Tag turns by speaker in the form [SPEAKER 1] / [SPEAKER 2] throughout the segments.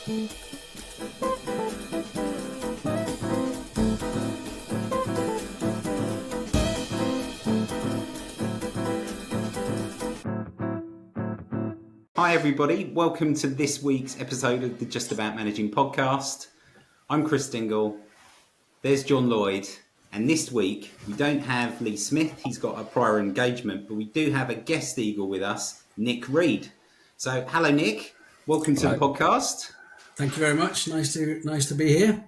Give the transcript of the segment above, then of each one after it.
[SPEAKER 1] Hi everybody, welcome to this week's episode of the Just About Managing podcast. I'm Chris Dingle, there's John Lloyd, and this week we don't have Lee Smith, he's got a prior engagement, but we do have a guest eagle with us, Nick Reed. So hello Nick, welcome to the podcast.
[SPEAKER 2] Thank you very much, nice to be here.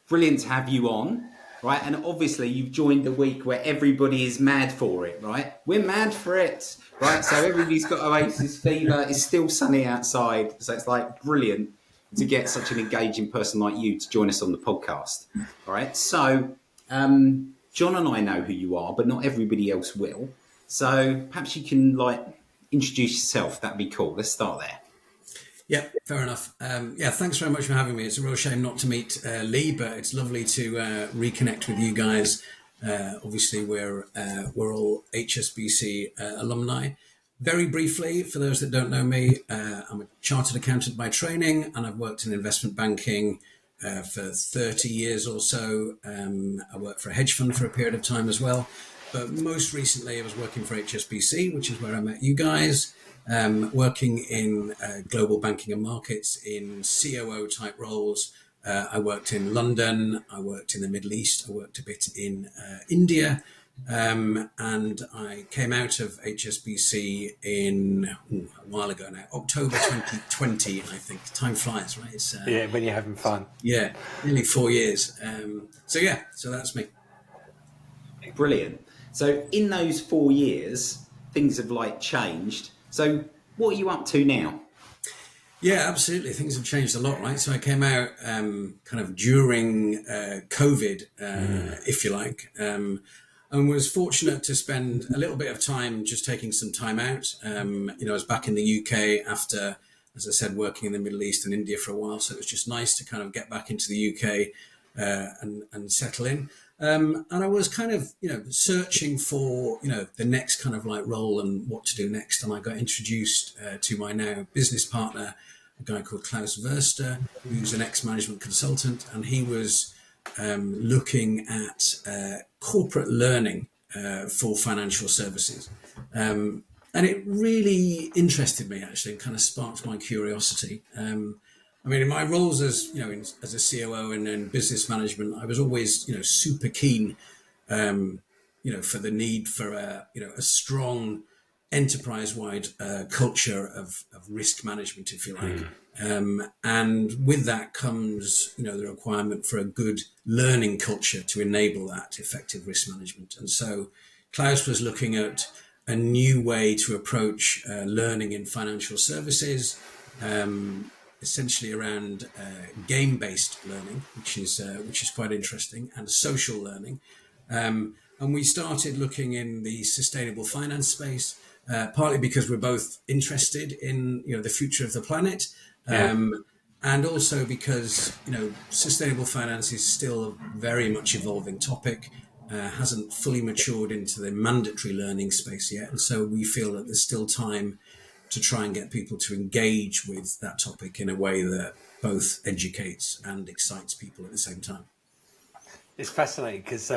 [SPEAKER 1] Brilliant to have you on. Right, and obviously you've joined the week where everybody is mad for it, right? We're mad for it, right? So everybody's got Oasis fever. It's still sunny outside, so it's like brilliant to get such an engaging person like you to join us on the podcast. All right, so John and I know who you are, but not everybody else will. So perhaps you can introduce yourself. That'd be cool. Let's start there.
[SPEAKER 2] Yeah, fair enough. Thanks very much for having me. It's a real shame not to meet Lee, but it's lovely to reconnect with you guys. Obviously, we're all HSBC alumni. Very briefly, for those that don't know me, I'm a chartered accountant by training, and I've worked in investment banking for 30 years or so. I worked for a hedge fund for a period of time as well. But most recently, I was working for HSBC, which is where I met you guys. Working in global banking and markets in COO type roles. I worked in London, I worked in the Middle East, I worked a bit in India, and I came out of HSBC a while ago now, October 2020, I think. Time flies, right? It's,
[SPEAKER 3] when you're having fun.
[SPEAKER 2] Yeah, nearly 4 years. So that's me.
[SPEAKER 1] Brilliant. So in those 4 years, things have changed. So what are you up to now?
[SPEAKER 2] Yeah, absolutely. Things have changed a lot, right? So I came out kind of during COVID, if you like, and was fortunate to spend a little bit of time just taking some time out. I was back in the UK after, as I said, working in the Middle East and India for a while. So it was just nice to kind of get back into the UK and settle in. And I was kind of, searching for, the next kind of role and what to do next. And I got introduced to my now business partner, a guy called Klaus Verster, who's an ex-management consultant. And he was looking at corporate learning for financial services. And it really interested me, actually, and kind of sparked my curiosity. In my roles as as a COO and in business management, I was always super keen, for the need for a strong enterprise-wide culture of risk management, if you like, and with that comes the requirement for a good learning culture to enable that effective risk management. And so Klaus was looking at a new way to approach learning in financial services. Essentially around game-based learning, which is quite interesting, and social learning. And we started looking in the sustainable finance space, partly because we're both interested in the future of the planet, and also because sustainable finance is still a very much evolving topic, hasn't fully matured into the mandatory learning space yet, and so we feel that there's still time to try and get people to engage with that topic in a way that both educates and excites people at the same time.
[SPEAKER 3] It's fascinating because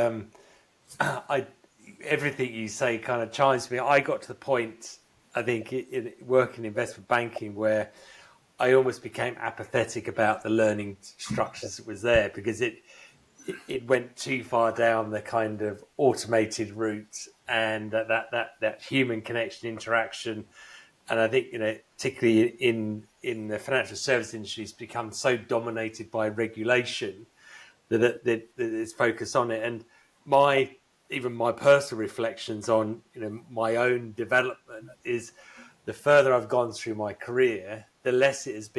[SPEAKER 3] everything you say kind of chimes me. I got to the point, I think, in working in investment banking where I almost became apathetic about the learning structures that was there because it went too far down the kind of automated route and that human connection interaction. And I think, particularly in the financial service industry, it's become so dominated by regulation that it's focused on it. And my personal reflections on, my own development is the further I've gone through my career, the less it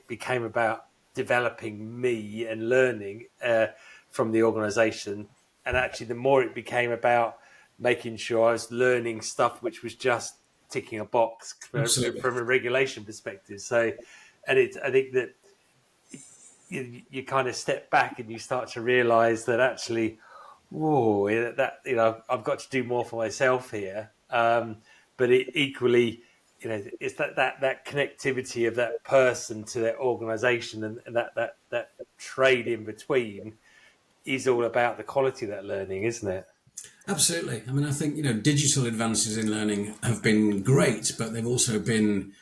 [SPEAKER 3] became about developing me and learning from the organization. And actually, the more it became about making sure I was learning stuff which was just ticking a box from a regulation perspective. So, I think that you kind of step back and you start to realise that actually, I've got to do more for myself here. But equally, it's that connectivity of that person to their organisation, and that trade in between is all about the quality of that learning, isn't it?
[SPEAKER 2] Absolutely. I mean, I think, digital advances in learning have been great, but they've also been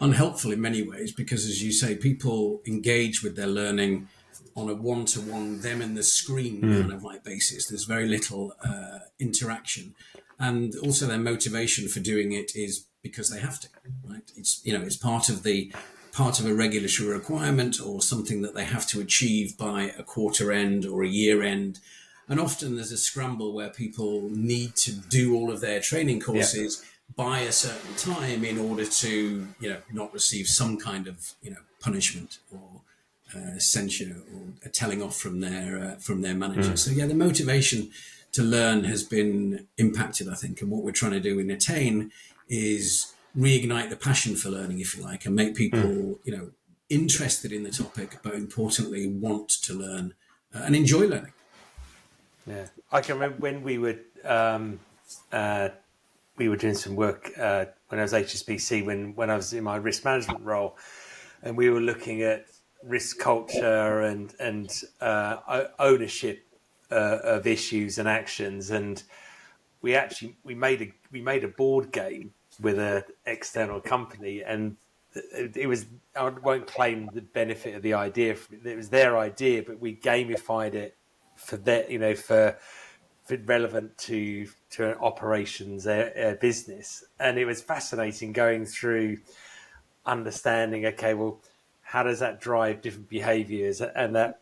[SPEAKER 2] unhelpful in many ways because, as you say, people engage with their learning on a one-to-one, them and the screen kind of like basis. There's very little interaction. And also their motivation for doing it is because they have to, right? It's part of a regulatory requirement or something that they have to achieve by a quarter end or a year end. And often there's a scramble where people need to do all of their training courses by a certain time in order to, not receive some kind of, punishment or censure or a telling off from their manager. So the motivation to learn has been impacted, I think. And what we're trying to do in Attain is reignite the passion for learning, if you like, and make people, interested in the topic, but importantly, want to learn and enjoy learning.
[SPEAKER 3] Yeah, I can remember when we were doing some work when I was HSBC, when I was in my risk management role, and we were looking at risk culture and ownership of issues and actions, and we made a board game with an external company, and it was, I won't claim the benefit of the idea. It was their idea, but we gamified it for that, for relevant to an operations business. And it was fascinating going through understanding, okay, well, how does that drive different behaviors, and that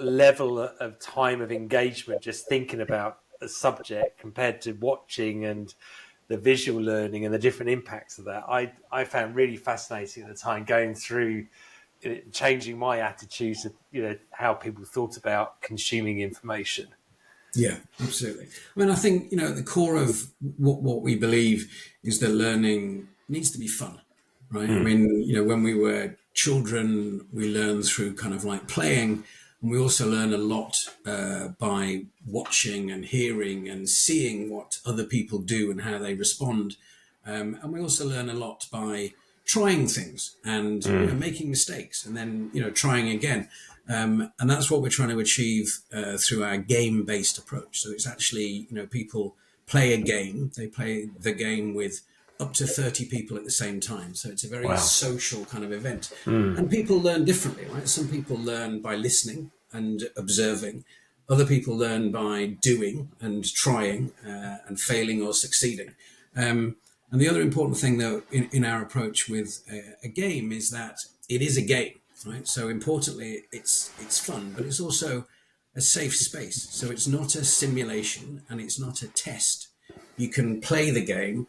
[SPEAKER 3] level of time of engagement, just thinking about a subject compared to watching and the visual learning and the different impacts of that. I found really fascinating at the time, going through changing my attitude to how people thought about consuming information.
[SPEAKER 2] Yeah, absolutely. I mean, I think at the core of what we believe is that learning needs to be fun, right? I mean, when we were children, we learned through kind of like playing, and we also learn a lot by watching and hearing and seeing what other people do and how they respond, and we also learn a lot by trying things and making mistakes and then trying again, and that's what we're trying to achieve through our game-based approach. So it's actually people play a game. They play the game with up to 30 people at the same time. So it's a very social kind of event, and people learn differently, right? Some people learn by listening and observing. Other people learn by doing and trying and failing or succeeding. And the other important thing, though, in our approach with a game is that it is a game, right? So importantly, it's fun, but it's also a safe space. So it's not a simulation and it's not a test. You can play the game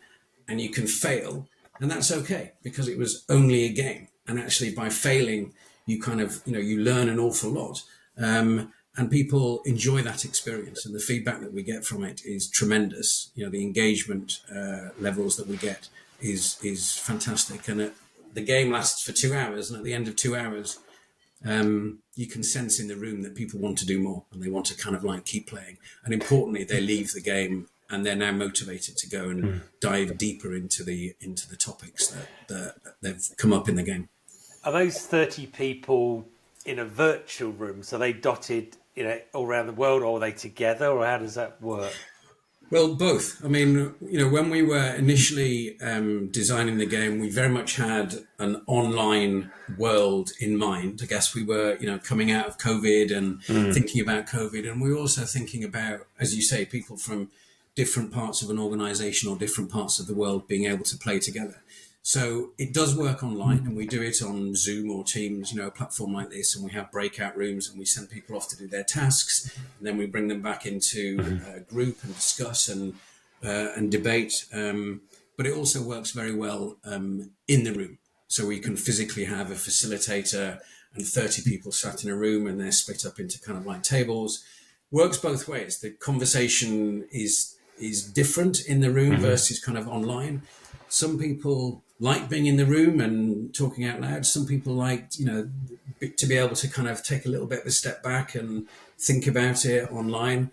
[SPEAKER 2] and you can fail, and that's okay because it was only a game. And actually, by failing, you kind of you learn an awful lot. And people enjoy that experience, and the feedback that we get from it is tremendous. The engagement levels that we get is fantastic, and the game lasts for 2 hours, and at the end of 2 hours, you can sense in the room that people want to do more, and they want to kind of like keep playing. And importantly, they leave the game and they're now motivated to go and dive deeper into the topics that they've come up in the game.
[SPEAKER 3] Are those 30 people in a virtual room? So they dotted, all around the world, or are they together, or how does that work?
[SPEAKER 2] Well, both. I mean, when we were initially designing the game, we very much had an online world in mind. I guess we were, coming out of COVID and thinking about COVID. And we were also thinking about, as you say, people from different parts of an organization or different parts of the world being able to play together. So it does work online, and we do it on Zoom or Teams, a platform like this, and we have breakout rooms and we send people off to do their tasks, and then we bring them back into a group and discuss and debate. But it also works very well in the room. So we can physically have a facilitator and 30 people sat in a room, and they're split up into kind of like tables. Works both ways. The conversation is different in the room versus kind of online. Some people like being in the room and talking out loud. Some people like, to be able to kind of take a little bit of a step back and think about it online.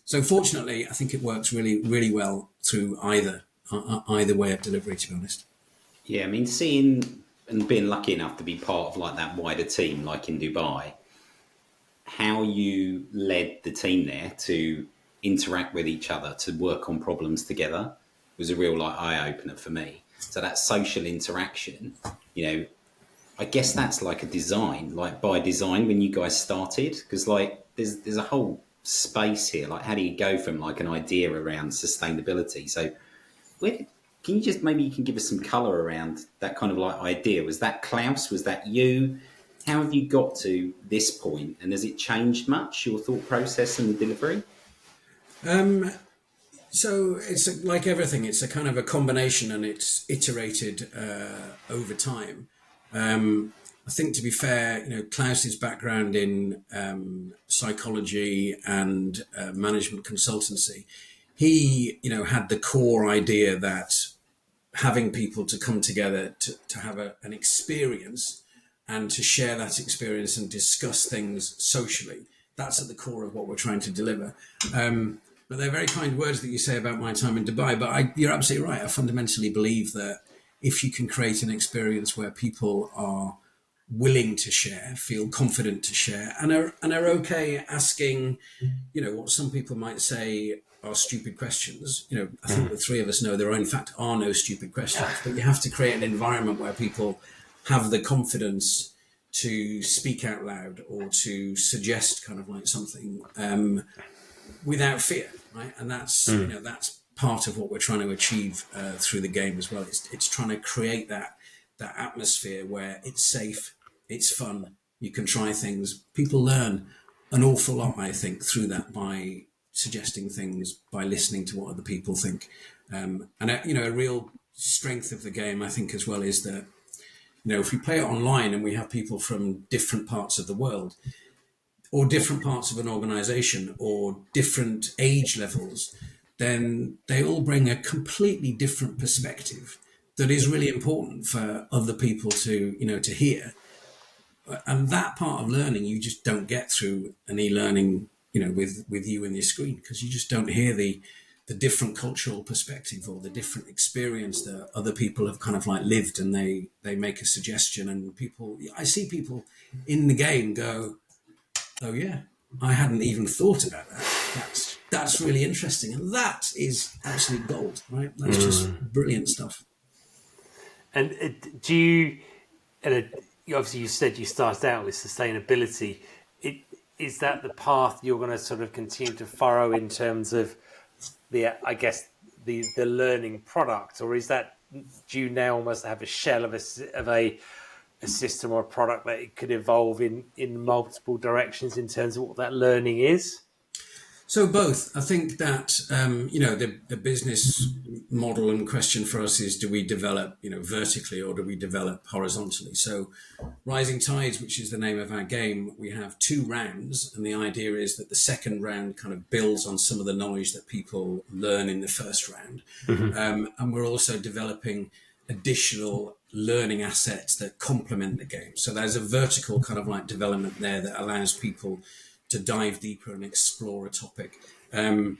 [SPEAKER 2] So fortunately, I think it works really, really well through either either way of delivery, to be honest.
[SPEAKER 1] Yeah, I mean, seeing and being lucky enough to be part of like that wider team, like in Dubai, how you led the team there to interact with each other, to work on problems together, was a real like eye opener for me. So that social interaction, you know, I guess that's like a design, like by design when you guys started, because like there's a whole space here. Like, how do you go from like an idea around sustainability? So, where can you just maybe you can give us some color around that kind of like idea? Was that Klaus? Was that you? How have you got to this point, and has it changed much your thought process and the delivery?
[SPEAKER 2] So it's like everything; it's a kind of a combination, and it's iterated over time. I think, to be fair, Klaus's background in psychology and management consultancy, he, had the core idea that having people to come together to have an experience and to share that experience and discuss things socially, that's at the core of what we're trying to deliver. But they're very kind words that you say about my time in Dubai. But you're absolutely right. I fundamentally believe that if you can create an experience where people are willing to share, feel confident to share, and are okay asking, what some people might say are stupid questions. I think the three of us know there in fact are no stupid questions, but you have to create an environment where people have the confidence to speak out loud or to suggest kind of like something without fear, right? And that's that's part of what we're trying to achieve through the game as well. It's trying to create that atmosphere where it's safe, it's fun, you can try things. People learn an awful lot, I think, through that by suggesting things, by listening to what other people think. And a real strength of the game, I think, as well, is that if we play it online and we have people from different parts of the world, or different parts of an organization, or different age levels, then they all bring a completely different perspective that is really important for other people to hear. And that part of learning you just don't get through an e-learning, with you and your screen, because you just don't hear the different cultural perspective or the different experience that other people have kind of like lived, and they make a suggestion, and I see people in the game go, oh yeah, I hadn't even thought about that. That's really interesting, and that is absolute gold, right? That's just brilliant stuff.
[SPEAKER 3] And do you? Obviously, you said you started out with sustainability. Is that the path you're going to sort of continue to furrow in terms of the learning product, or is that, do you now almost have a shell of a system or a product that it could evolve in multiple directions in terms of what that learning is?
[SPEAKER 2] So both. I think that the business model in question for us is, do we develop vertically or do we develop horizontally? So Rising Tides, which is the name of our game, we have 2 rounds, and the idea is that the second round kind of builds on some of the knowledge that people learn in the first round. And we're also developing additional learning assets that complement the game. So there's a vertical kind of like development there that allows people to dive deeper and explore a topic. And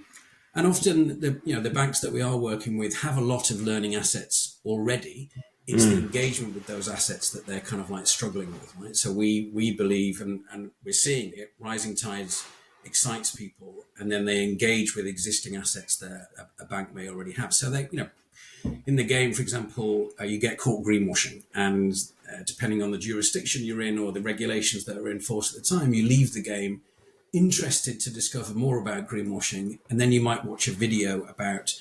[SPEAKER 2] often the banks that we are working with have a lot of learning assets already. It's the engagement with those assets that they're kind of like struggling with, right? So we believe, and we're seeing it, Rising Tides excites people, and then they engage with existing assets that a bank may already have. So they, in the game, for example, you get caught greenwashing, and depending on the jurisdiction you're in or the regulations that are in force at the time, you leave the game interested to discover more about greenwashing, and then you might watch a video about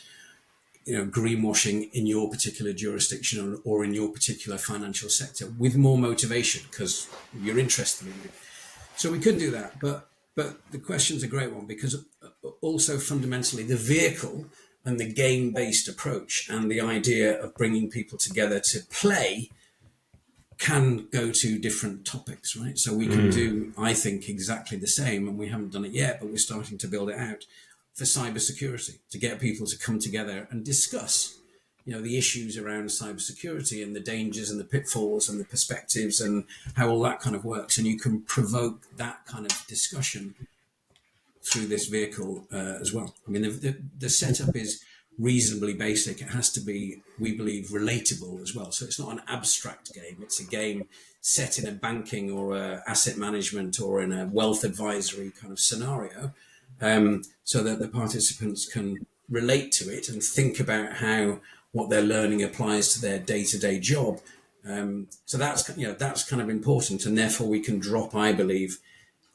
[SPEAKER 2] greenwashing in your particular jurisdiction or in your particular financial sector with more motivation because you're interested in it. So we could do that, but the question's a great one, because also fundamentally the vehicle and the game-based approach and the idea of bringing people together to play can go to different topics, right? So we can do, I think, exactly the same, and we haven't done it yet, but we're starting to build it out for cybersecurity, to get people to come together and discuss, the issues around cybersecurity and the dangers and the pitfalls and the perspectives and how all that kind of works. And you can provoke that kind of discussion through this vehicle as well. I mean, the setup is reasonably basic. It has to be, we believe, relatable as well. So it's not an abstract game. It's a game set in a banking or a asset management or in a wealth advisory kind of scenario, so that the participants can relate to it and think about how what they're learning applies to their day-to-day job. So that's kind of important, and therefore we can drop, I believe,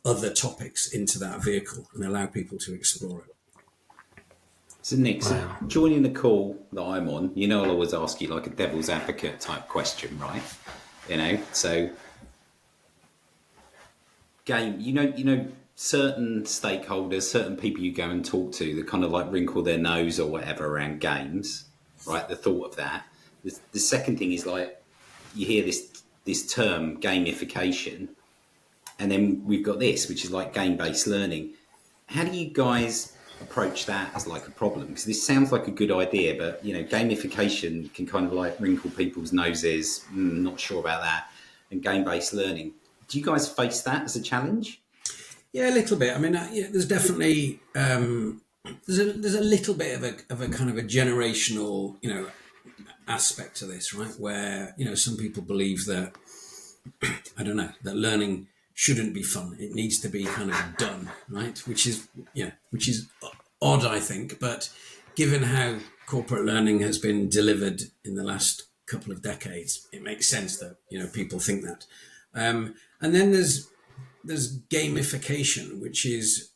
[SPEAKER 2] other topics into that vehicle and allow people to explore it.
[SPEAKER 1] So Nick, joining the call that I'm on, I'll always ask you like a devil's advocate type question, right? So game, certain stakeholders, certain people you go and talk to that kind of like wrinkle their nose or whatever around games, right? The thought of that. The second thing is like, you hear this term gamification, and then we've got this, which is like game-based learning. How do you guys approach that as like a problem? Because this sounds like a good idea, but gamification can kind of like wrinkle people's noses. Not sure about that. And game-based learning, do you guys face that as a challenge?
[SPEAKER 2] Yeah, a little bit. I mean, there's definitely there's a little bit of a kind of a generational aspect to this, right? Where some people believe that I don't know, that learning shouldn't be fun. It needs to be kind of done, right? Which is odd, I think. But given how corporate learning has been delivered in the last couple of decades, it makes sense that people think that. And then there's gamification, which is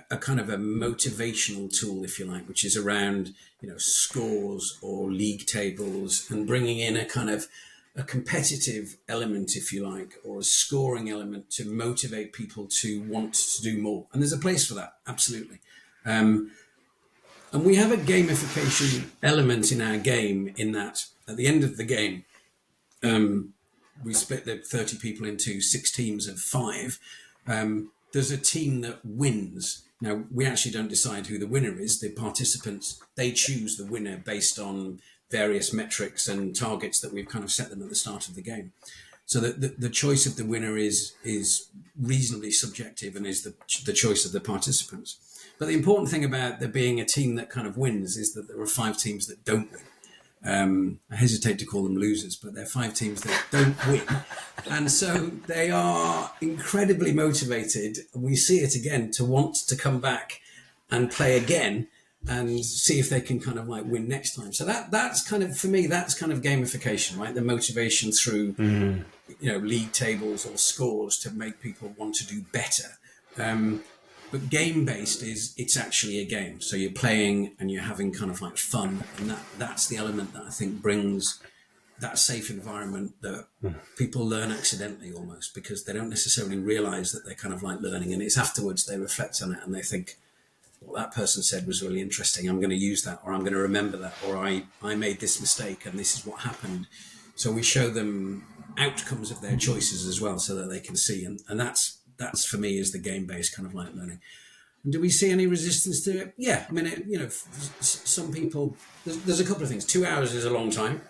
[SPEAKER 2] a kind of a motivational tool, if you like, which is around scores or league tables, and bringing in a kind of a competitive element, if you like, or a scoring element to motivate people to want to do more. And there's a place for that, absolutely. And we have a gamification element in our game, in that at the end of the game, we split the 30 people into 6 teams of 5. There's a team that wins. Now, we actually don't decide who the winner is. The participants, they choose the winner based on various metrics and targets that we've kind of set them at the start of the game. So that the choice of the winner is reasonably subjective and is the choice of the participants. But the important thing about there being a team that kind of wins is that there are 5 teams that don't win. I hesitate to call them losers, but they're 5 teams that don't win. And so they are incredibly motivated. And we see it again to want to come back and play again and see if they can kind of like win next time. So that's kind of, for me, that's kind of gamification, right? The motivation through, league tables or scores to make people want to do better. But game-based it's actually a game. So you're playing and you're having kind of like fun. And that's the element that I think brings that safe environment that people learn accidentally almost, because they don't necessarily realize that they're kind of like learning. And it's afterwards they reflect on it and they think, what that person said was really interesting. I'm going to use that, or I'm going to remember that, or I made this mistake and this is what happened. So we show them outcomes of their choices as well, so that they can see. And that's for me is the game-based kind of like learning. And do we see any resistance to it? Yeah, I mean, some people. There's a couple of things. 2 hours is a long time.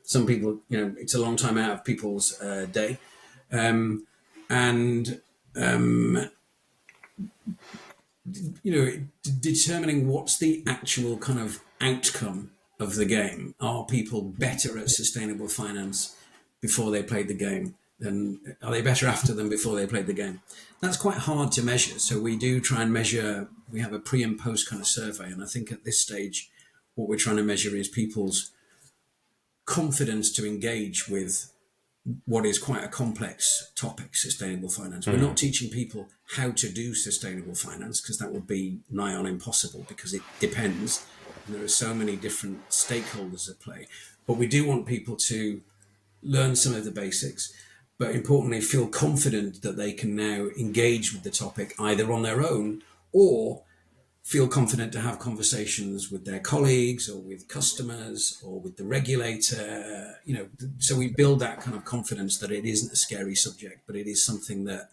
[SPEAKER 2] Some people, it's a long time out of people's day, determining what's the actual kind of outcome of the game. Are people better at sustainable finance before they played the game? And are they better after than before they played the game? That's quite hard to measure. So we do try and measure, we have a pre and post kind of survey. And I think at this stage, what we're trying to measure is people's confidence to engage with what is quite a complex topic, sustainable finance. We're not teaching people how to do sustainable finance, because that would be nigh on impossible, because it depends. And there are so many different stakeholders at play. But we do want people to learn some of the basics, but importantly, feel confident that they can now engage with the topic either on their own or feel confident to have conversations with their colleagues or with customers or with the regulator, so we build that kind of confidence that it isn't a scary subject, but it is something that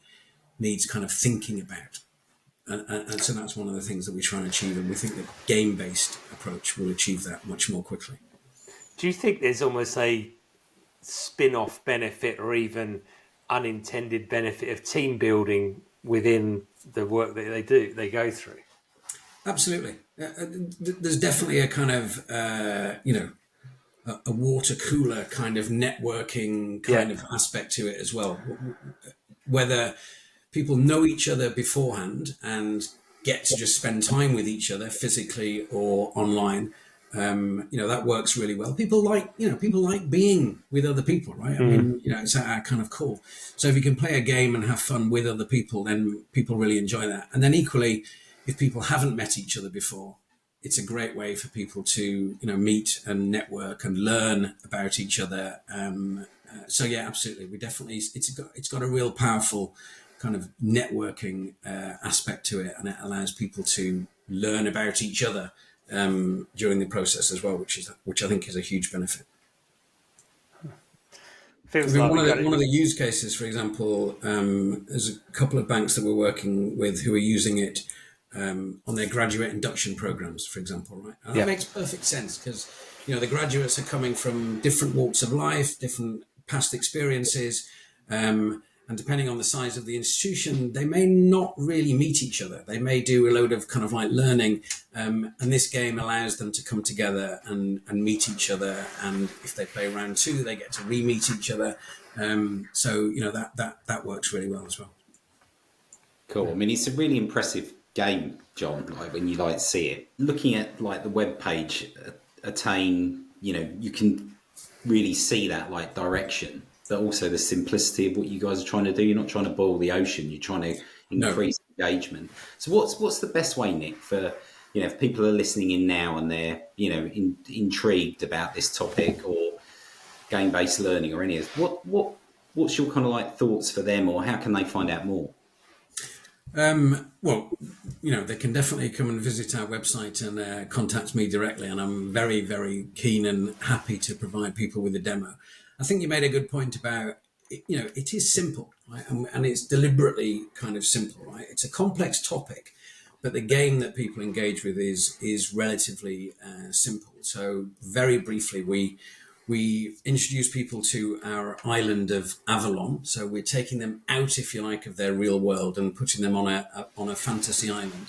[SPEAKER 2] needs kind of thinking about. And so that's one of the things that we try and achieve. And we think that game-based approach will achieve that much more quickly.
[SPEAKER 3] Do you think there's almost a spin-off benefit or even unintended benefit of team building within the work that they go through?
[SPEAKER 2] Absolutely. There's definitely a kind of a water cooler kind of networking kind of aspect to it as well. Whether people know each other beforehand and get to just spend time with each other physically or online, that works really well. People like being with other people, right? I mean, it's at our kind of core. So if you can play a game and have fun with other people, then people really enjoy that. And then equally, if people haven't met each other before, it's a great way for people to meet and network and learn about each other. So yeah, absolutely, it's got a real powerful kind of networking aspect to it, and it allows people to learn about each other during the process as well, which I think is a huge benefit.
[SPEAKER 3] Feels
[SPEAKER 2] I mean,
[SPEAKER 3] like
[SPEAKER 2] one of the use cases, for example, there's a couple of banks that we're working with who are using it on their graduate induction programs, for example, right? And that makes perfect sense because, the graduates are coming from different walks of life, different past experiences, and depending on the size of the institution, they may not really meet each other. They may do a load of kind of like learning, and this game allows them to come together and meet each other. And if they play round two, they get to re-meet each other. So that works really well as well.
[SPEAKER 1] Cool. I mean, it's a really impressive game, John. Like when you see it, looking at like the web page, Attain, you can really see that like direction, but also the simplicity of what you guys are trying to do. You're not trying to boil the ocean. You're trying to increase engagement. So what's the best way, Nick, for if people are listening in now and they're intrigued about this topic or game-based learning or any of this, what's your kind of like thoughts for them, or how can they find out more?
[SPEAKER 2] Well, they can definitely come and visit our website and contact me directly, and I'm very, very keen and happy to provide people with a demo. I think you made a good point about, it is simple, right? And it's deliberately kind of simple, right? It's a complex topic, but the game that people engage with is relatively simple. So very briefly, we introduce people to our island of Avalon. So we're taking them out, if you like, of their real world and putting them on a fantasy island.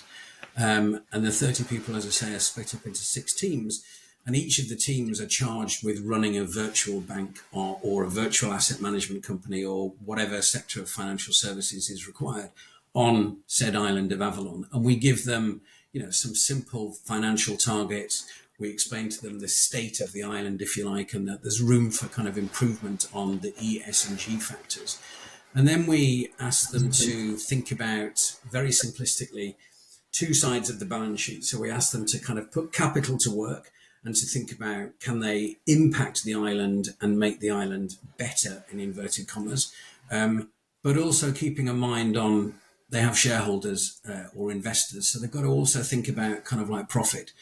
[SPEAKER 2] And the 30 people, as I say, are split up into 6 teams. And each of the teams are charged with running a virtual bank or a virtual asset management company or whatever sector of financial services is required on said island of Avalon. And we give them, some simple financial targets. We explain to them the state of the island, if you like, and that there's room for kind of improvement on the E, S, and G factors. And then we ask them to think about, very simplistically, 2 sides of the balance sheet. So we ask them to kind of put capital to work and to think about, can they impact the island and make the island better, in inverted commas, but also keeping a mind on they have shareholders or investors. So they've got to also think about kind of like profit.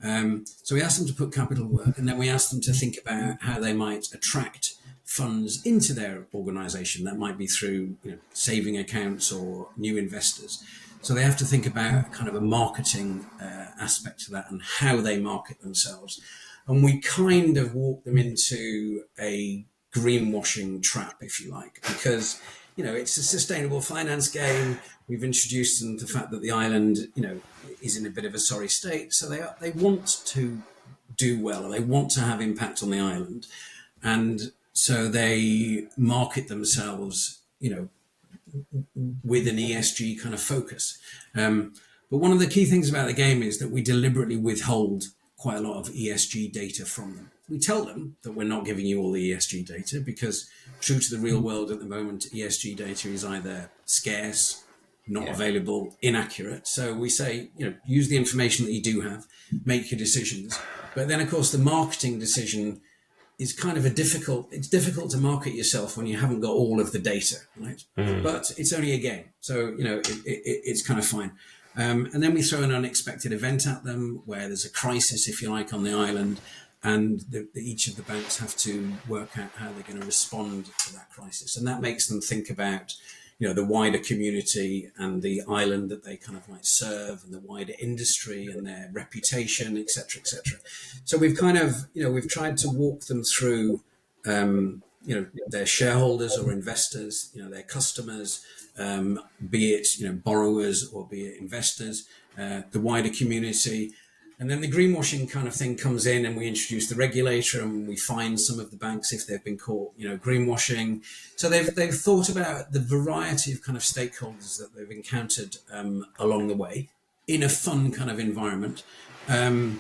[SPEAKER 2] So we ask them to put capital work, and then we ask them to think about how they might attract funds into their organization. That might be through saving accounts or new investors. So they have to think about kind of a marketing aspect to that and how they market themselves. And we kind of walk them into a greenwashing trap, if you like, because it's a sustainable finance game. We've introduced them to the fact that the island, is in a bit of a sorry state. So they want to do well, and they want to have impact on the island. And so they market themselves, with an ESG kind of focus. But one of the key things about the game is that we deliberately withhold quite a lot of ESG data from them. We tell them that we're not giving you all the ESG data because, true to the real world at the moment, ESG data is either scarce, not available, inaccurate. So we say, use the information that you do have, make your decisions. But then, of course, the marketing decision is kind of it's difficult to market yourself when you haven't got all of the data, right? But it's only a game. So, it's kind of fine. And then we throw an unexpected event at them where there's a crisis, if you like, on the island. And each of the banks have to work out how they're going to respond to that crisis. And that makes them think about, the wider community and the island that they kind of like serve and the wider industry and their reputation, et cetera, et cetera. So we've kind of, we've tried to walk them through, their shareholders or investors, their customers, be it, borrowers or be it investors, the wider community. And then the greenwashing kind of thing comes in, and we introduce the regulator, and we fine some of the banks if they've been caught, greenwashing. So they've thought about the variety of kind of stakeholders that they've encountered along the way in a fun kind of environment. And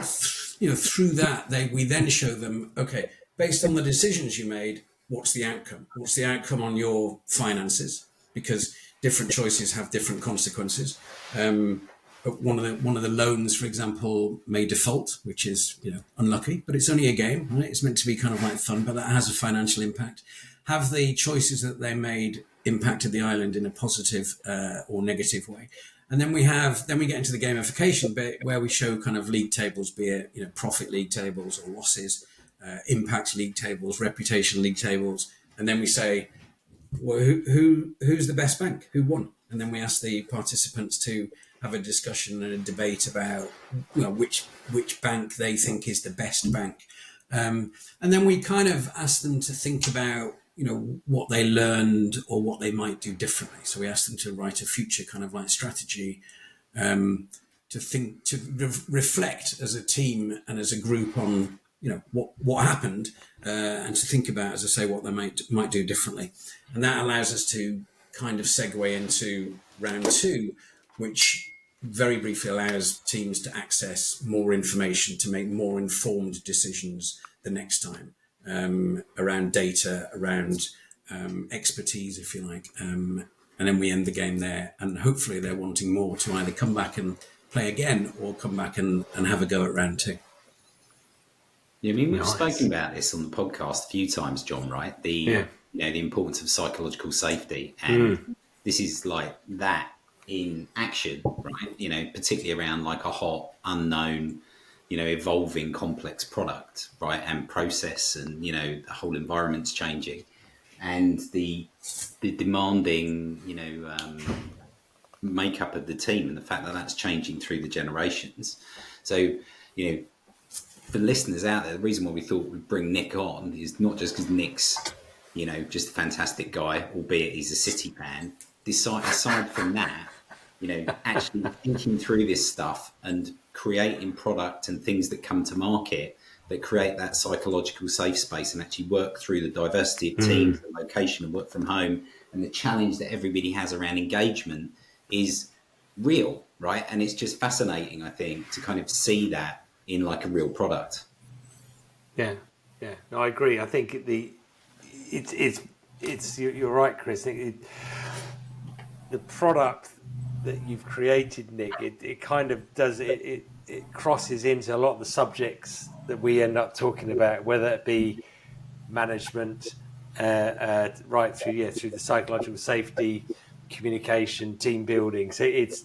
[SPEAKER 2] through that, we then show them, okay, based on the decisions you made, what's the outcome? What's the outcome on your finances? Because different choices have different consequences. One of the loans, for example, may default, which is unlucky, but it's only a game, right? It's meant to be kind of like fun, but that has a financial impact. Have the choices that they made impacted the island in a positive or negative way? And then we get into the gamification bit where we show kind of league tables, be it profit league tables or losses, impact league tables, reputation league tables, and then we say, well, who's the best bank? Who won? And then we ask the participants to have a discussion and a debate about which bank they think is the best bank, and then we kind of ask them to think about what they learned or what they might do differently. So we ask them to write a future kind of like strategy, to reflect as a team and as a group on what happened, and to think about, as I say, what they might do differently. And that allows us to kind of segue into round two, which very briefly allows teams to access more information to make more informed decisions the next time, around data, around expertise, if you like. And then we end the game there, and hopefully they're wanting more to either come back and play again or come back and have a go at round two.
[SPEAKER 1] Yeah, I mean, we've spoken about this on the podcast a few times, John, right? The importance of psychological safety. And this is like that in action, right? Particularly around like a hot, unknown, evolving complex product, right? And process, and, the whole environment's changing. And the demanding, makeup of the team, and the fact that that's changing through the generations. So, for listeners out there, the reason why we thought we'd bring Nick on is not just because Nick's, just a fantastic guy, albeit he's a City fan. Aside from that, actually thinking through this stuff and creating product and things that come to market that create that psychological safe space and actually work through the diversity of teams, and location, and work from home, and the challenge that everybody has around engagement is real, right? And it's just fascinating, I think, to kind of see that in like a real product.
[SPEAKER 3] Yeah. No, I agree. I think you're right, Chris. The product that you've created, Nick, it kind of does it crosses into a lot of the subjects that we end up talking about, whether it be management, right through the psychological safety, communication, team building. So it's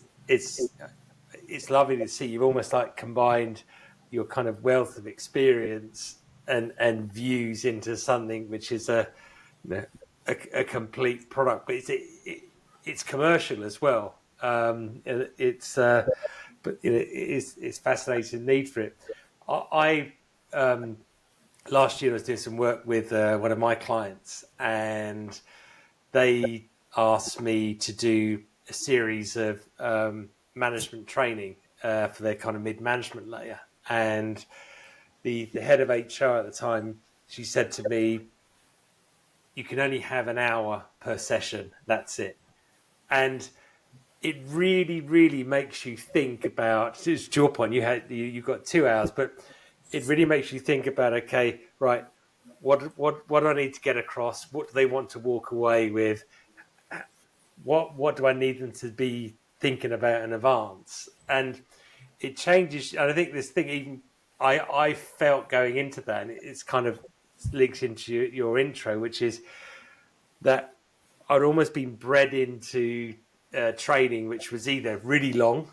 [SPEAKER 3] lovely to see you've almost like combined your kind of wealth of experience and views into something which is a complete product, but it's commercial as well. It's fascinating need for it. I last year I was doing some work with one of my clients, and they asked me to do a series of management training for their kind of mid-management layer. And the head of HR at the time, she said to me, you can only have an hour per session. That's it. And it really, really makes you think about, to your point, you've got 2 hours, but it really makes you think about, okay, right, what do I need to get across? What do they want to walk away with? What do I need them to be thinking about in advance? And it changes. And I think this thing, even I felt going into that, and it's kind of links into your intro, which is that I'd almost been bred into training, which was either really long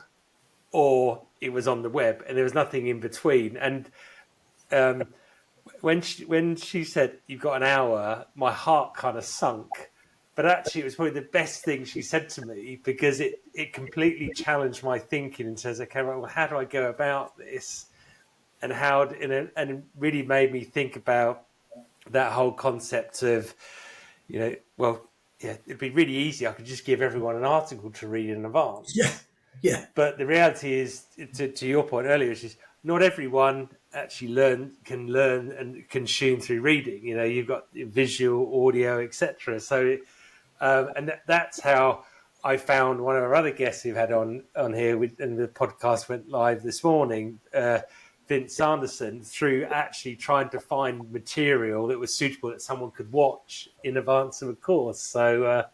[SPEAKER 3] or it was on the web, and there was nothing in between. And when she said you've got an hour, my heart kind of sunk. But actually, it was probably the best thing she said to me, because it completely challenged my thinking and says, okay, well, how do I go about this? And and it really made me think about that whole concept of, it'd be really easy. I could just give everyone an article to read in advance.
[SPEAKER 2] Yeah. Yeah.
[SPEAKER 3] But the reality is, to your point earlier, is just not everyone actually can learn and consume through reading. You know, you've got visual, audio, etc. So, and that's how I found one of our other guests we've had on here, and the podcast went live this morning, Vince Sanderson, through actually trying to find material that was suitable that someone could watch in advance of a course. So,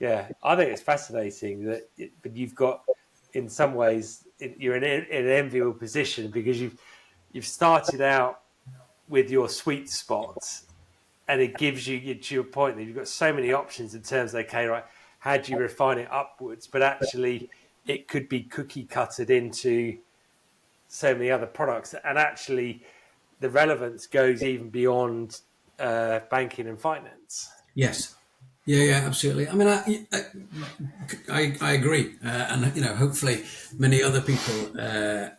[SPEAKER 3] yeah, I think it's fascinating but you've got, in some ways, you're in an enviable position because you've started out with your sweet spot, and it gives you, to your point, that you've got so many options in terms of, okay, right, how do you refine it upwards? But actually, it could be cookie cutted into so many other products, and actually, the relevance goes even beyond banking and finance.
[SPEAKER 2] Yes. Yeah, absolutely. I mean, I agree, and hopefully, many other people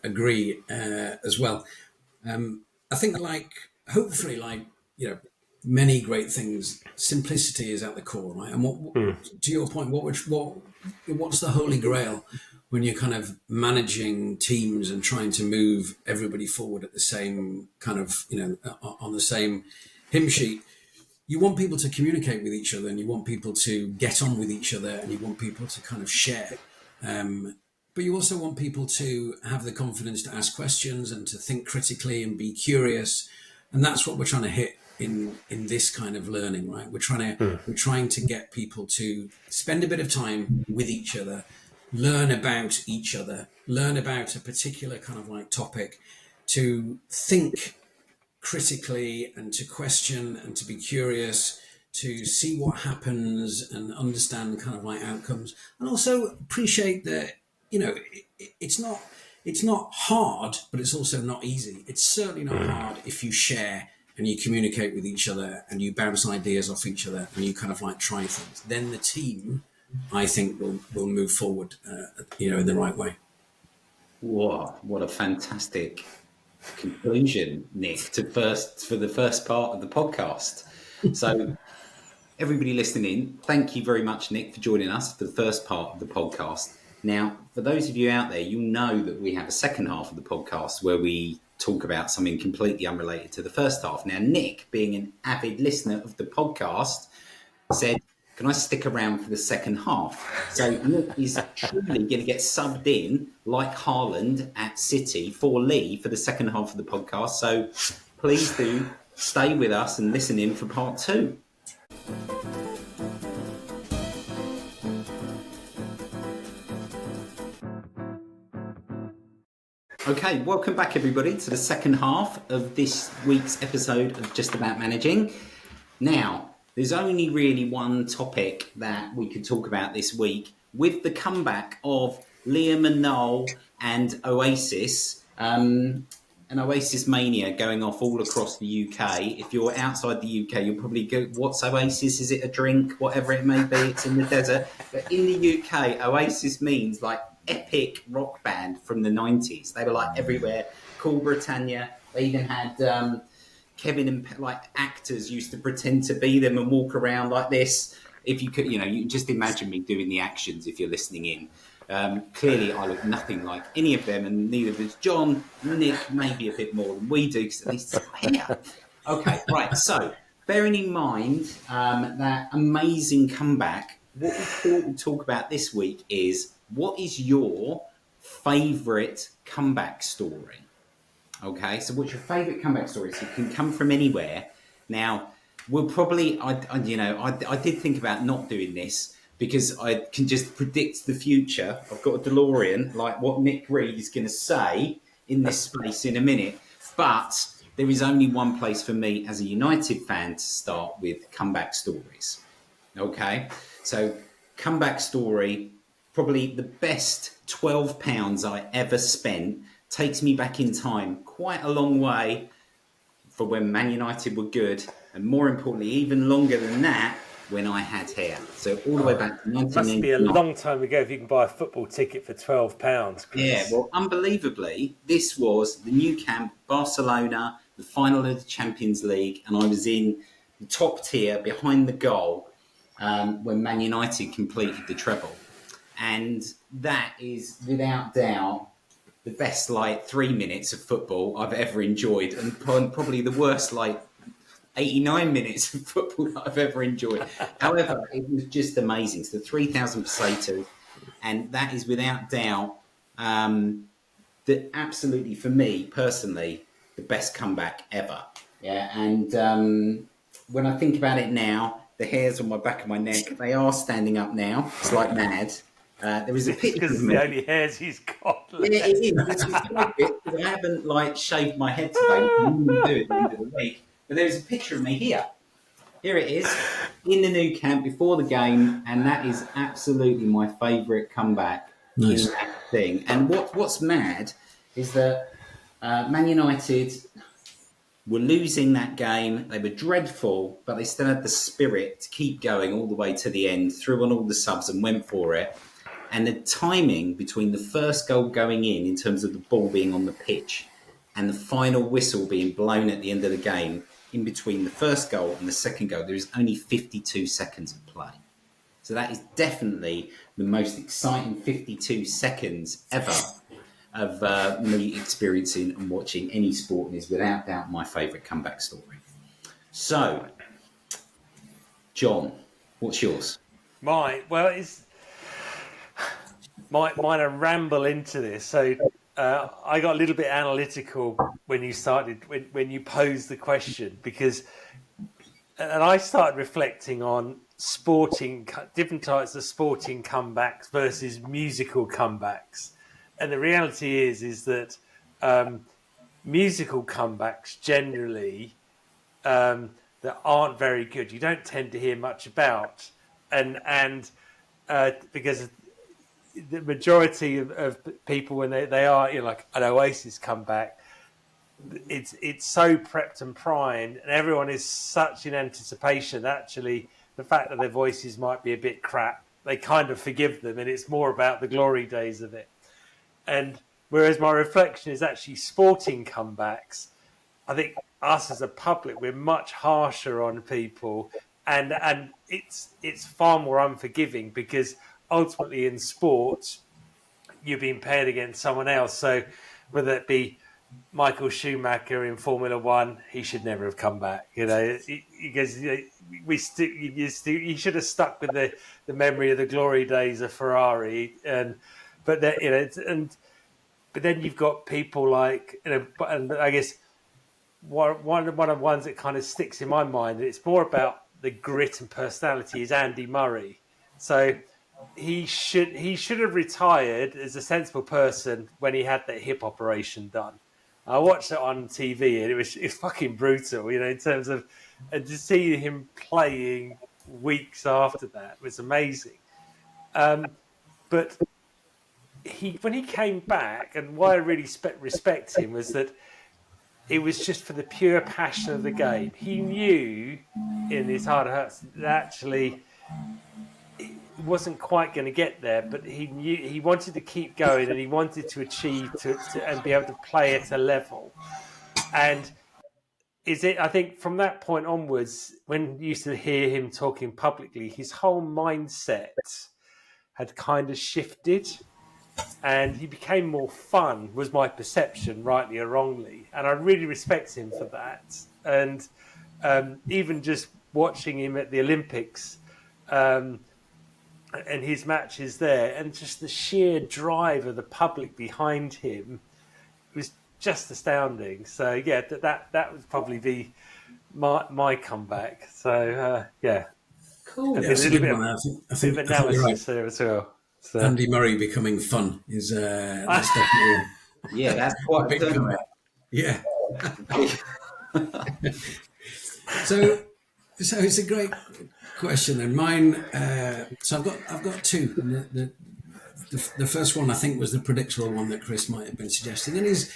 [SPEAKER 2] agree as well. I think, hopefully, many great things, simplicity is at the core, right? And to your point, what's the holy grail when you're kind of managing teams and trying to move everybody forward at the same kind of, on the same hymn sheet? You want people to communicate with each other, and you want people to get on with each other, and you want people to kind of share. But you also want people to have the confidence to ask questions and to think critically and be curious. And that's what we're trying to hit in this kind of learning, right? We're trying to get people to spend a bit of time with each other, learn about each other, learn about a particular kind of like topic, to think critically and to question and to be curious, to see what happens and understand kind of like outcomes, and also appreciate that it's not hard, but it's also not easy. It's certainly not hard if you share and you communicate with each other and you bounce ideas off each other and you kind of like try things. Then the team, I think, will move forward in the right way.
[SPEAKER 1] Whoa, what a fantastic conclusion, Nick, for the first part of the podcast. So everybody listening, thank you very much, Nick, for joining us for the first part of the podcast. Now, for those of you out there, you know that we have a second half of the podcast where we talk about something completely unrelated to the first half. Now, Nick, being an avid listener of the podcast, said, can I stick around for the second half? So Nick is truly going to get subbed in like Haaland at City for Lee for the second half of the podcast. So please do stay with us and listen in for part 2. Okay, welcome back everybody to the second half of this week's episode of Just About Managing. Now, there's only really one topic that we could talk about this week with the comeback of Liam and Noel and Oasis, and Oasis mania going off all across the UK. If you're outside the UK, you'll probably go, what's Oasis? Is it a drink? Whatever it may be, it's in the desert. But in the UK, Oasis means like epic rock band from the 90s. They were like everywhere. Cool Britannia. They even had... Kevin and like actors used to pretend to be them and walk around like this. If you could, you just imagine me doing the actions if you're listening in. Clearly, I look nothing like any of them, and neither does John. Nick, maybe a bit more than we do, because at least it's here. Okay, right. So, bearing in mind that amazing comeback, what we thought we'd talk about this week is, what is your favourite comeback story? Okay, so what's your favourite comeback story? So it can come from anywhere. Now, we'll probably, I did think about not doing this because I can just predict the future. I've got a DeLorean, like what Nick Reed is going to say in this space in a minute. But there is only one place for me as a United fan to start with comeback stories. Okay, so comeback story, probably the best £12 I ever spent. Takes me back in time quite a long way for when Man United were good, and more importantly, even longer than that, when I had hair. So all the way back to 1989.
[SPEAKER 3] Must be a long time ago if you can buy a football ticket for £12.
[SPEAKER 1] Yeah, well, unbelievably, this was the Nou Camp, Barcelona, the final of the Champions League, and I was in the top tier behind the goal when Man United completed the treble. and that is without doubt the best 3 minutes of football I've ever enjoyed, and probably the worst 89 minutes of football that I've ever enjoyed. However, it was just amazing. So the 3,000 pesetas, and that is without doubt that absolutely, for me personally, the best comeback ever. Yeah, and when I think about it now, the hairs on my back of my neck, they are standing up now. It's like mad. There was a picture
[SPEAKER 3] because
[SPEAKER 1] of
[SPEAKER 3] it's
[SPEAKER 1] me.
[SPEAKER 3] the only hairs he's got left.
[SPEAKER 1] Yeah, it is. It's like it, because I haven't shaved my head today. I normally do at the end of the week. But there's a picture of me here. Here it is, in the new camp before the game, and that is absolutely my favourite comeback in that thing. And what's mad is that Man United were losing that game. They were dreadful, but they still had the spirit to keep going all the way to the end, threw on all the subs and went for it. And the timing between the first goal going in terms of the ball being on the pitch, and the final whistle being blown at the end of the game, in between the first goal and the second goal, there is only 52 seconds of play. So that is definitely the most exciting 52 seconds ever of me experiencing and watching any sport, and is without doubt my favourite comeback story. So, John, what's yours?
[SPEAKER 3] Mine I ramble into this. So I got a little bit analytical when you started, when you posed the question, and I started reflecting on different types of sporting comebacks versus musical comebacks. And the reality is that musical comebacks generally that aren't very good, you don't tend to hear much about, and because the majority of people, when they are, like an Oasis comeback, it's so prepped and primed, and everyone is such in anticipation that actually the fact that their voices might be a bit crap, they kind of forgive them, and it's more about the glory days of it. And whereas my reflection is actually sporting comebacks, I think us as a public, we're much harsher on people, and it's far more unforgiving, because ultimately in sports you're being paired against someone else. So whether it be Michael Schumacher in Formula One, he should never have come back. Because you should have stuck with the memory of the glory days of Ferrari, but then you've got people like, and I guess one of the ones that kind of sticks in my mind, it's more about the grit and personality, is Andy Murray. So he should have retired as a sensible person when he had that hip operation done. I watched it on TV, and it's fucking brutal, in terms of, and to see him playing weeks after that was amazing. But when he came back, and why I really respect him, was that it was just for the pure passion of the game. He knew in his heart of hearts that actually he wasn't quite going to get there, but he knew he wanted to keep going, and he wanted to achieve and be able to play at a level. And I think from that point onwards, when you used to hear him talking publicly, his whole mindset had kind of shifted, and he became more fun, was my perception, rightly or wrongly. And I really respect him for that. And even just watching him at the Olympics, and his matches there, and just the sheer drive of the public behind him was just astounding. So yeah, that would probably be my comeback. So yeah,
[SPEAKER 1] Cool.
[SPEAKER 3] a little bit of analysis there as well. So.
[SPEAKER 2] Andy Murray becoming fun is that's definitely
[SPEAKER 1] yeah, that's quite a big comeback.
[SPEAKER 2] Yeah. So it's a great question, and mine. So I've got two. The first one I think was the predictable one that Chris might have been suggesting, and is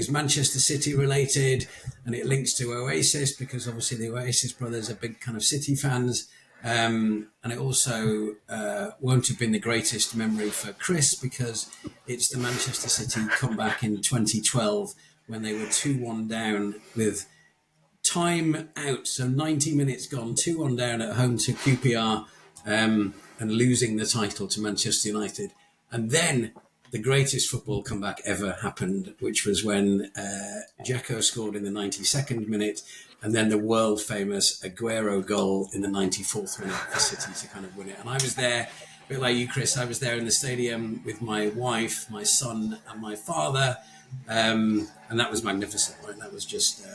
[SPEAKER 2] Manchester City related, and it links to Oasis, because obviously the Oasis brothers are big kind of City fans. And it also won't have been the greatest memory for Chris, because it's the Manchester City comeback in 2012 when they were 2-1 down with time out, so 90 minutes gone, 2-1 down at home to QPR, and losing the title to Manchester United. And then the greatest football comeback ever happened, which was when Dzeko scored in the 92nd minute, and then the world famous Aguero goal in the 94th minute for City to kind of win it. And I was there, a bit like you, Chris, I was there in the stadium with my wife, my son, and my father. And that was magnificent, right? That was just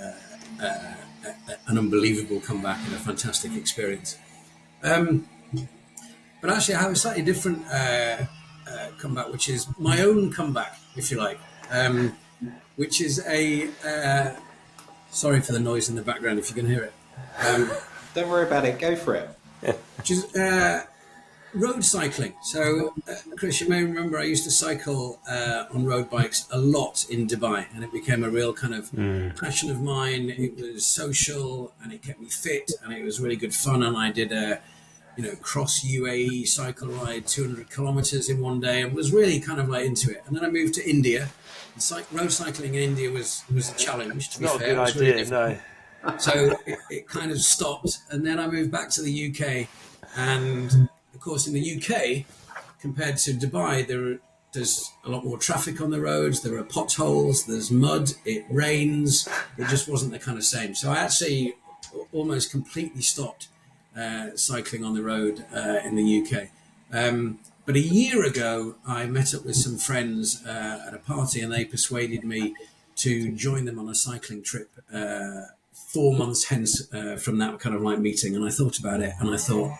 [SPEAKER 2] an unbelievable comeback and a fantastic experience. But actually, I have a slightly different comeback, which is my own comeback, if you like, which is a... sorry for the noise in the background, if you can hear it.
[SPEAKER 1] Don't worry about it. Go for it.
[SPEAKER 2] Which is road cycling. So, Chris, you may remember I used to cycle on road bikes a lot in Dubai, and it became a real kind of passion of mine. It was social, and it kept me fit, and it was really good fun. And I did a cross UAE cycle ride, 200 kilometers in one day, and was really kind of like into it. And then I moved to India. Road cycling in India was a challenge, to be
[SPEAKER 3] Not
[SPEAKER 2] fair.
[SPEAKER 3] a good idea, no.
[SPEAKER 2] So it kind of stopped, and then I moved back to the UK, and of course in the UK, compared to Dubai, there's a lot more traffic on the roads, there are potholes, there's mud, it rains, it just wasn't the kind of same. So I actually almost completely stopped cycling on the road in the UK. But a year ago, I met up with some friends at a party, and they persuaded me to join them on a cycling trip 4 months hence from that kind of like meeting. And I thought about it, and I thought,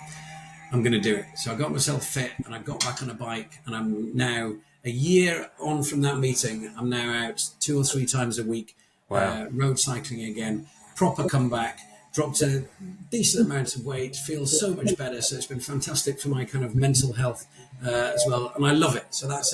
[SPEAKER 2] I'm going to do it. So I got myself fit, and I got back on a bike, and I'm now a year on from that meeting. I'm now out 2 or 3 times a week, road cycling again, proper comeback. Dropped a decent amount of weight, feels so much better. So it's been fantastic for my kind of mental health as well, and I love it. So that's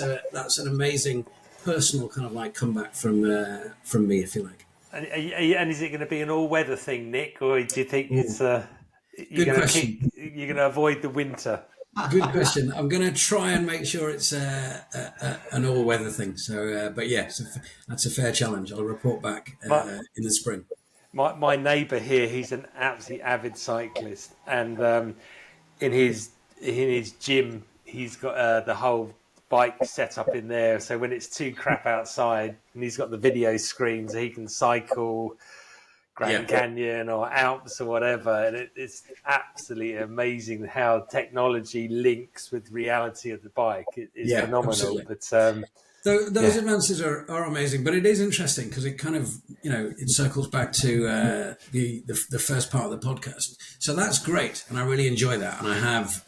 [SPEAKER 2] an amazing personal kind of like comeback from me, if you like.
[SPEAKER 3] And is it going to be an all-weather thing, Nick, or do you think it's
[SPEAKER 2] Good question.
[SPEAKER 3] You're going to avoid the winter?
[SPEAKER 2] Good question. I'm going to try and make sure it's an all-weather thing. So, but yeah, that's a fair challenge. I'll report back in the spring.
[SPEAKER 3] My neighbour here, he's an absolutely avid cyclist, and in his gym, he's got the whole bike set up in there. So when it's too crap outside, and he's got the video screen, so he can cycle Grand Canyon or Alps or whatever. And it's absolutely amazing how technology links with reality of the bike. It's phenomenal.
[SPEAKER 2] Absolutely.
[SPEAKER 3] But
[SPEAKER 2] those advances are amazing, but it is interesting because it kind of, it circles back to the first part of the podcast. So that's great, and I really enjoy that, and I have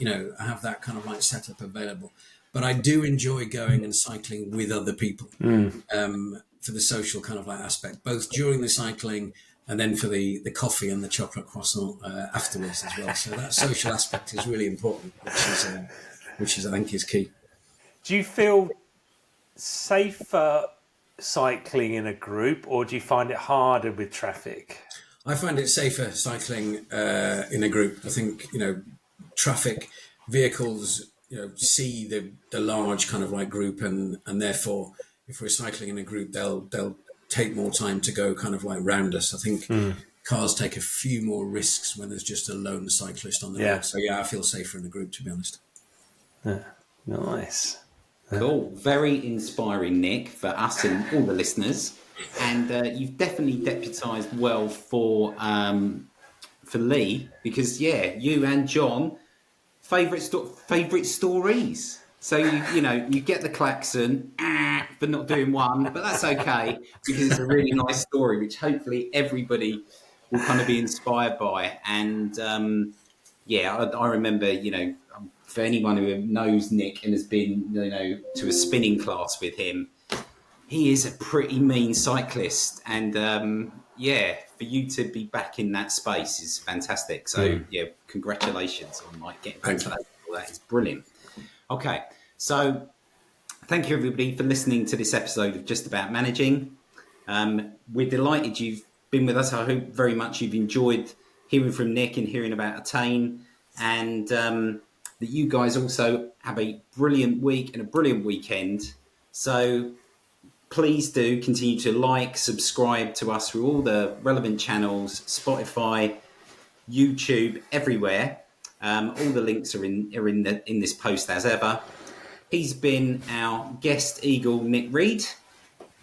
[SPEAKER 2] that kind of like setup available. But I do enjoy going and cycling with other people for the social kind of like aspect, both during the cycling and then for the coffee and the chocolate croissant afterwards as well. So that social aspect is really important, which is I think is key.
[SPEAKER 3] Do you feel safer cycling in a group, or do you find it harder with traffic?
[SPEAKER 2] I find it safer cycling in a group. I think traffic vehicles see the large kind of like group, and therefore if we're cycling in a group, they'll take more time to go kind of like round us. I think cars take a few more risks when there's just a lone cyclist on the road. So I feel safer in a group, to be honest.
[SPEAKER 3] Nice.
[SPEAKER 1] Cool. Very inspiring, Nick, for us and all the listeners. And you've definitely deputised well for Lee, because, you and John, favourite stories. So, you get the klaxon for not doing one, but that's okay, because it's a really nice story, which hopefully everybody will kind of be inspired by. And, I remember, for anyone who knows Nick and has been, to a spinning class with him, he is a pretty mean cyclist. And, for you to be back in that space is fantastic. So, congratulations on getting back to that. That is brilliant. Okay, so thank you, everybody, for listening to this episode of Just About Managing. We're delighted you've been with us. I hope very much you've enjoyed hearing from Nick and hearing about Attain, and that you guys also have a brilliant week and a brilliant weekend. So please do continue to subscribe to us through all the relevant channels, Spotify, YouTube, everywhere. All the links are in this post as ever. He's been our guest eagle, Nick Reed.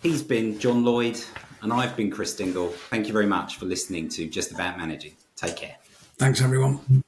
[SPEAKER 1] He's been John Lloyd, and I've been Chris Dingle. Thank you very much for listening to Just About Managing. Take care.
[SPEAKER 2] Thanks, everyone.